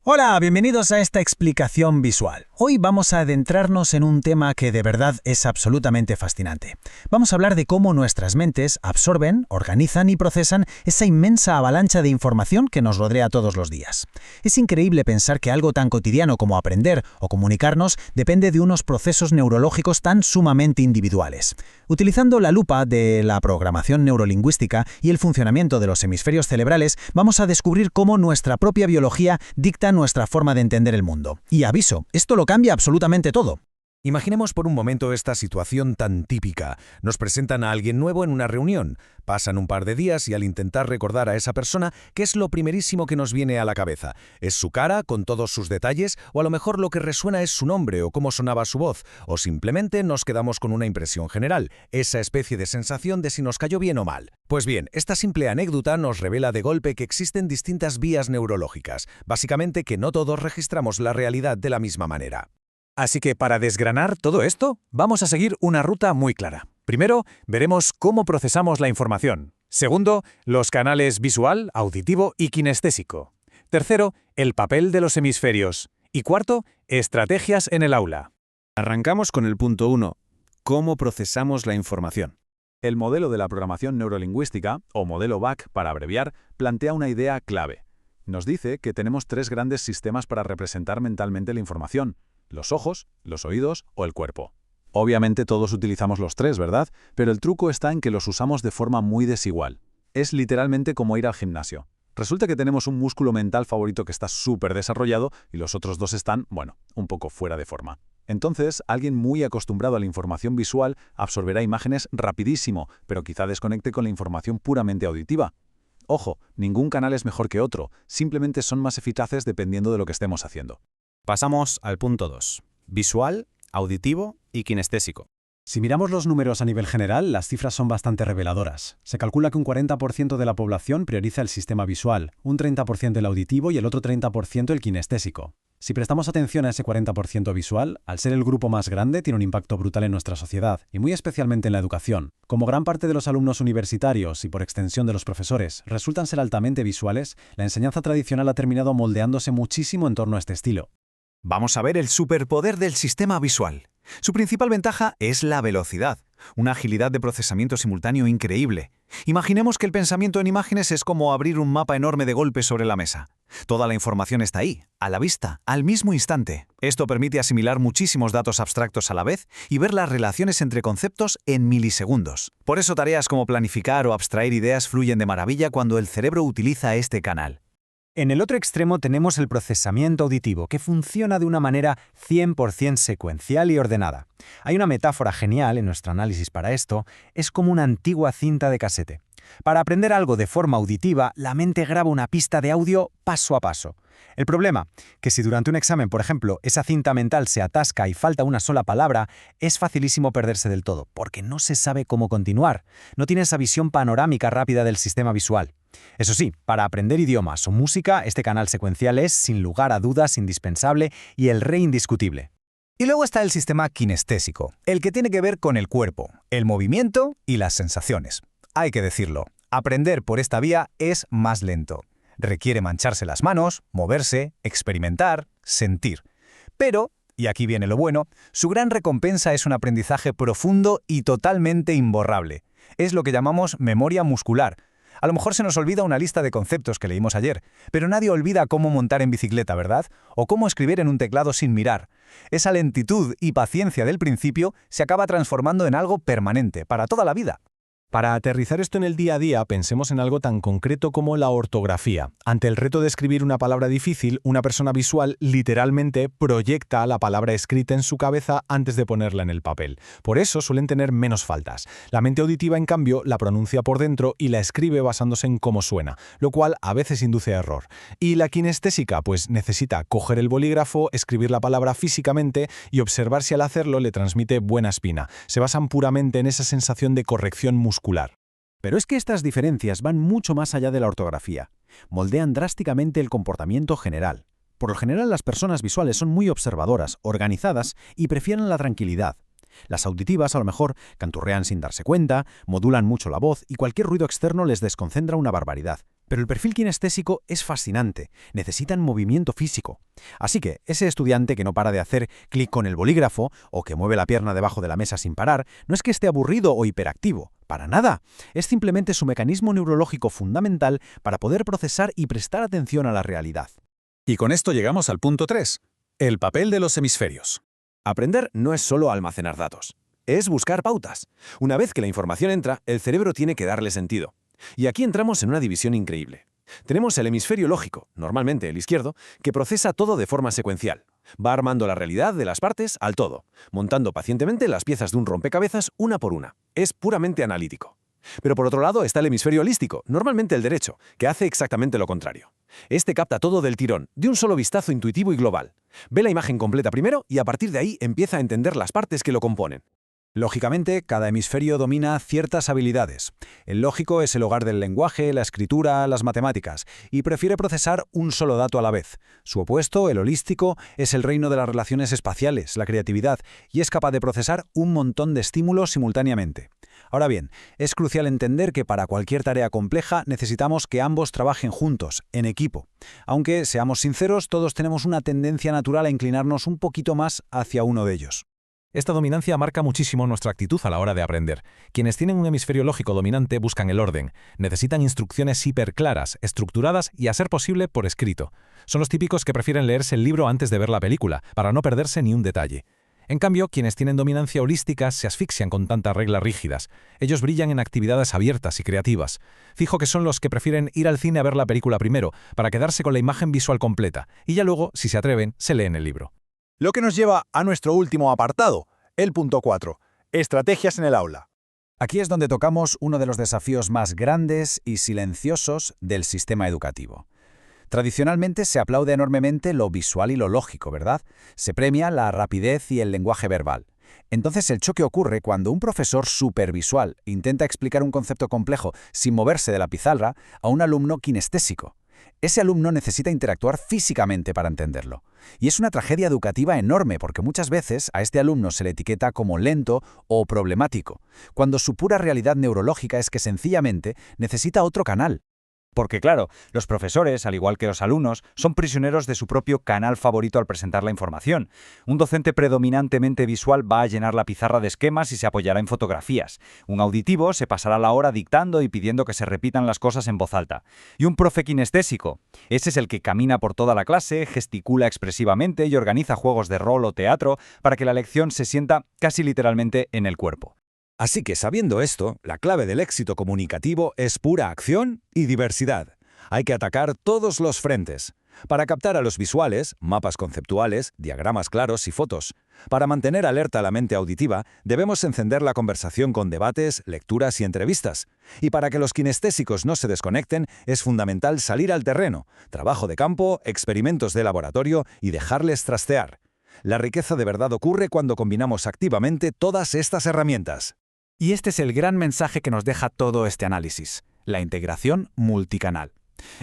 Hola, bienvenidos a esta explicación visual. Hoy vamos a adentrarnos en un tema que de verdad es absolutamente fascinante. Vamos a hablar de cómo nuestras mentes absorben, organizan y procesan esa inmensa avalancha de información que nos rodea todos los días. Es increíble pensar que algo tan cotidiano como aprender o comunicarnos depende de unos procesos neurológicos tan sumamente individuales. Utilizando la lupa de la programación neurolingüística y el funcionamiento de los hemisferios cerebrales, vamos a descubrir cómo nuestra propia biología dicta nuestra forma de entender el mundo. Y aviso, esto lo cambia absolutamente todo. Imaginemos por un momento esta situación tan típica. Nos presentan a alguien nuevo en una reunión. Pasan un par de días y al intentar recordar a esa persona, ¿qué es lo primerísimo que nos viene a la cabeza? ¿Es su cara, con todos sus detalles? ¿O a lo mejor lo que resuena es su nombre o cómo sonaba su voz? ¿O simplemente nos quedamos con una impresión general? Esa especie de sensación de si nos cayó bien o mal. Pues bien, esta simple anécdota nos revela de golpe que existen distintas vías neurológicas. Básicamente que no todos registramos la realidad de la misma manera. Así que para desgranar todo esto, vamos a seguir una ruta muy clara. Primero, veremos cómo procesamos la información. Segundo, los canales visual, auditivo y kinestésico. Tercero, el papel de los hemisferios. Y cuarto, estrategias en el aula. Arrancamos con el punto 1. ¿Cómo procesamos la información? El modelo de la programación neurolingüística, o modelo BAC para abreviar, plantea una idea clave. Nos dice que tenemos tres grandes sistemas para representar mentalmente la información: los ojos, los oídos o el cuerpo. Obviamente todos utilizamos los tres, ¿verdad? Pero el truco está en que los usamos de forma muy desigual. Es literalmente como ir al gimnasio. Resulta que tenemos un músculo mental favorito que está súper desarrollado y los otros dos están, bueno, un poco fuera de forma. Entonces, alguien muy acostumbrado a la información visual absorberá imágenes rapidísimo, pero quizá desconecte con la información puramente auditiva. Ojo, ningún canal es mejor que otro, simplemente son más eficaces dependiendo de lo que estemos haciendo. Pasamos al punto 2. Visual, auditivo y kinestésico. Si miramos los números a nivel general, las cifras son bastante reveladoras. Se calcula que un 40% de la población prioriza el sistema visual, un 30% el auditivo y el otro 30% el kinestésico. Si prestamos atención a ese 40% visual, al ser el grupo más grande, tiene un impacto brutal en nuestra sociedad, y muy especialmente en la educación. Como gran parte de los alumnos universitarios y por extensión de los profesores resultan ser altamente visuales, la enseñanza tradicional ha terminado moldeándose muchísimo en torno a este estilo. Vamos a ver el superpoder del sistema visual. Su principal ventaja es la velocidad, una agilidad de procesamiento simultáneo increíble. Imaginemos que el pensamiento en imágenes es como abrir un mapa enorme de golpe sobre la mesa. Toda la información está ahí, a la vista, al mismo instante. Esto permite asimilar muchísimos datos abstractos a la vez y ver las relaciones entre conceptos en milisegundos. Por eso tareas como planificar o abstraer ideas fluyen de maravilla cuando el cerebro utiliza este canal. En el otro extremo tenemos el procesamiento auditivo, que funciona de una manera 100% secuencial y ordenada. Hay una metáfora genial en nuestro análisis para esto: es como una antigua cinta de casete. Para aprender algo de forma auditiva, la mente graba una pista de audio paso a paso. El problema, que si durante un examen, por ejemplo, esa cinta mental se atasca y falta una sola palabra, es facilísimo perderse del todo, porque no se sabe cómo continuar. No tiene esa visión panorámica rápida del sistema visual. Eso sí, para aprender idiomas o música, este canal secuencial es, sin lugar a dudas, indispensable y el rey indiscutible. Y luego está el sistema kinestésico, el que tiene que ver con el cuerpo, el movimiento y las sensaciones. Hay que decirlo, aprender por esta vía es más lento. Requiere mancharse las manos, moverse, experimentar, sentir. Pero, y aquí viene lo bueno, su gran recompensa es un aprendizaje profundo y totalmente imborrable. Es lo que llamamos memoria muscular. A lo mejor se nos olvida una lista de conceptos que leímos ayer, pero nadie olvida cómo montar en bicicleta, ¿verdad? O cómo escribir en un teclado sin mirar. Esa lentitud y paciencia del principio se acaba transformando en algo permanente, para toda la vida. Para aterrizar esto en el día a día, pensemos en algo tan concreto como la ortografía. Ante el reto de escribir una palabra difícil, una persona visual literalmente proyecta la palabra escrita en su cabeza antes de ponerla en el papel. Por eso suelen tener menos faltas. La mente auditiva, en cambio, la pronuncia por dentro y la escribe basándose en cómo suena, lo cual a veces induce a error. Y la kinestésica, pues necesita coger el bolígrafo, escribir la palabra físicamente y observar si al hacerlo le transmite buena espina. Se basan puramente en esa sensación de corrección muscular. Pero es que estas diferencias van mucho más allá de la ortografía. Moldean drásticamente el comportamiento general. Por lo general, las personas visuales son muy observadoras, organizadas y prefieren la tranquilidad. Las auditivas, a lo mejor, canturrean sin darse cuenta, modulan mucho la voz y cualquier ruido externo les desconcentra una barbaridad. Pero el perfil kinestésico es fascinante, necesitan movimiento físico. Así que ese estudiante que no para de hacer clic con el bolígrafo o que mueve la pierna debajo de la mesa sin parar, no es que esté aburrido o hiperactivo, para nada. Es simplemente su mecanismo neurológico fundamental para poder procesar y prestar atención a la realidad. Y con esto llegamos al punto 3, el papel de los hemisferios. Aprender no es solo almacenar datos, es buscar pautas. Una vez que la información entra, el cerebro tiene que darle sentido. Y aquí entramos en una división increíble. Tenemos el hemisferio lógico, normalmente el izquierdo, que procesa todo de forma secuencial. Va armando la realidad de las partes al todo, montando pacientemente las piezas de un rompecabezas una por una. Es puramente analítico. Pero por otro lado está el hemisferio holístico, normalmente el derecho, que hace exactamente lo contrario. Este capta todo del tirón, de un solo vistazo intuitivo y global. Ve la imagen completa primero y a partir de ahí empieza a entender las partes que lo componen. Lógicamente, cada hemisferio domina ciertas habilidades. El lógico es el hogar del lenguaje, la escritura, las matemáticas, y prefiere procesar un solo dato a la vez. Su opuesto, el holístico, es el reino de las relaciones espaciales, la creatividad, y es capaz de procesar un montón de estímulos simultáneamente. Ahora bien, es crucial entender que para cualquier tarea compleja necesitamos que ambos trabajen juntos, en equipo. Aunque, seamos sinceros, todos tenemos una tendencia natural a inclinarnos un poquito más hacia uno de ellos. Esta dominancia marca muchísimo nuestra actitud a la hora de aprender. Quienes tienen un hemisferio lógico dominante buscan el orden, necesitan instrucciones hiperclaras, estructuradas y, a ser posible, por escrito. Son los típicos que prefieren leerse el libro antes de ver la película, para no perderse ni un detalle. En cambio, quienes tienen dominancia holística se asfixian con tantas reglas rígidas. Ellos brillan en actividades abiertas y creativas. Fijo que son los que prefieren ir al cine a ver la película primero, para quedarse con la imagen visual completa, y ya luego, si se atreven, se leen el libro. Lo que nos lleva a nuestro último apartado, el punto 4, estrategias en el aula. Aquí es donde tocamos uno de los desafíos más grandes y silenciosos del sistema educativo. Tradicionalmente se aplaude enormemente lo visual y lo lógico, ¿verdad? Se premia la rapidez y el lenguaje verbal. Entonces el choque ocurre cuando un profesor supervisual intenta explicar un concepto complejo sin moverse de la pizarra a un alumno kinestésico. Ese alumno necesita interactuar físicamente para entenderlo. Y es una tragedia educativa enorme porque muchas veces a este alumno se le etiqueta como lento o problemático, cuando su pura realidad neurológica es que sencillamente necesita otro canal. Porque claro, los profesores, al igual que los alumnos, son prisioneros de su propio canal favorito al presentar la información. Un docente predominantemente visual va a llenar la pizarra de esquemas y se apoyará en fotografías. Un auditivo se pasará la hora dictando y pidiendo que se repitan las cosas en voz alta. Y un profe kinestésico, ese es el que camina por toda la clase, gesticula expresivamente y organiza juegos de rol o teatro para que la lección se sienta casi literalmente en el cuerpo. Así que, sabiendo esto, la clave del éxito comunicativo es pura acción y diversidad. Hay que atacar todos los frentes. Para captar a los visuales, mapas conceptuales, diagramas claros y fotos. Para mantener alerta la mente auditiva, debemos encender la conversación con debates, lecturas y entrevistas. Y para que los kinestésicos no se desconecten, es fundamental salir al terreno, trabajo de campo, experimentos de laboratorio y dejarles trastear. La riqueza de verdad ocurre cuando combinamos activamente todas estas herramientas. Y este es el gran mensaje que nos deja todo este análisis, la integración multicanal.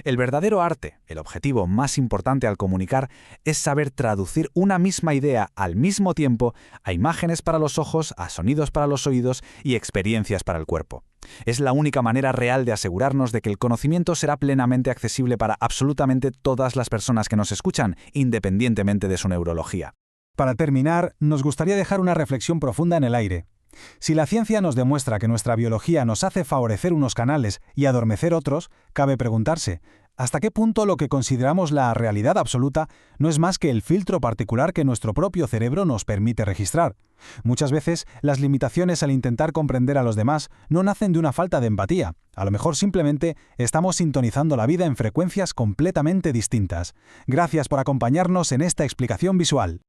El verdadero arte, el objetivo más importante al comunicar, es saber traducir una misma idea al mismo tiempo a imágenes para los ojos, a sonidos para los oídos y experiencias para el cuerpo. Es la única manera real de asegurarnos de que el conocimiento será plenamente accesible para absolutamente todas las personas que nos escuchan, independientemente de su neurología. Para terminar, nos gustaría dejar una reflexión profunda en el aire. Si la ciencia nos demuestra que nuestra biología nos hace favorecer unos canales y adormecer otros, cabe preguntarse, ¿hasta qué punto lo que consideramos la realidad absoluta no es más que el filtro particular que nuestro propio cerebro nos permite registrar? Muchas veces, las limitaciones al intentar comprender a los demás no nacen de una falta de empatía. A lo mejor simplemente estamos sintonizando la vida en frecuencias completamente distintas. Gracias por acompañarnos en esta explicación visual.